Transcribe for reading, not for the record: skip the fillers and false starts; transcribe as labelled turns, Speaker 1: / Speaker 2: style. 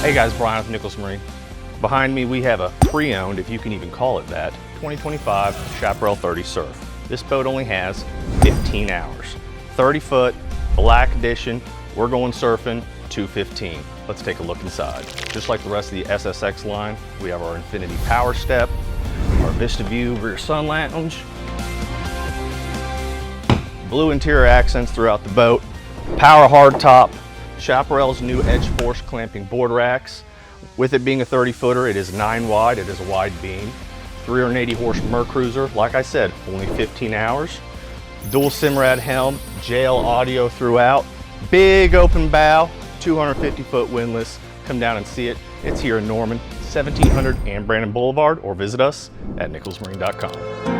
Speaker 1: Hey guys, Brian with Nichols Marine. Behind me we have a pre-owned, if you can even call it that, 2025 Chaparral 30 Surf. This boat only has 15 hours. 30 foot, black edition, we're going surfing 215. Let's take a look inside. Just like the rest of the SSX line, we have our Infinity Power Step, our Vista View rear sun lounge, blue interior accents throughout the boat, power hardtop, Chaparral's new edge force clamping board racks. With it being a 30 footer, it is 9 wide, it is a wide beam. 380 horse MerCruiser, like I said, only 15 hours. Dual SIMRAD helm, JL audio throughout. Big open bow, 250 foot windlass. Come down and see it. It's here in Norman, 1700 and Brandon Boulevard, or visit us at nicholsmarine.com.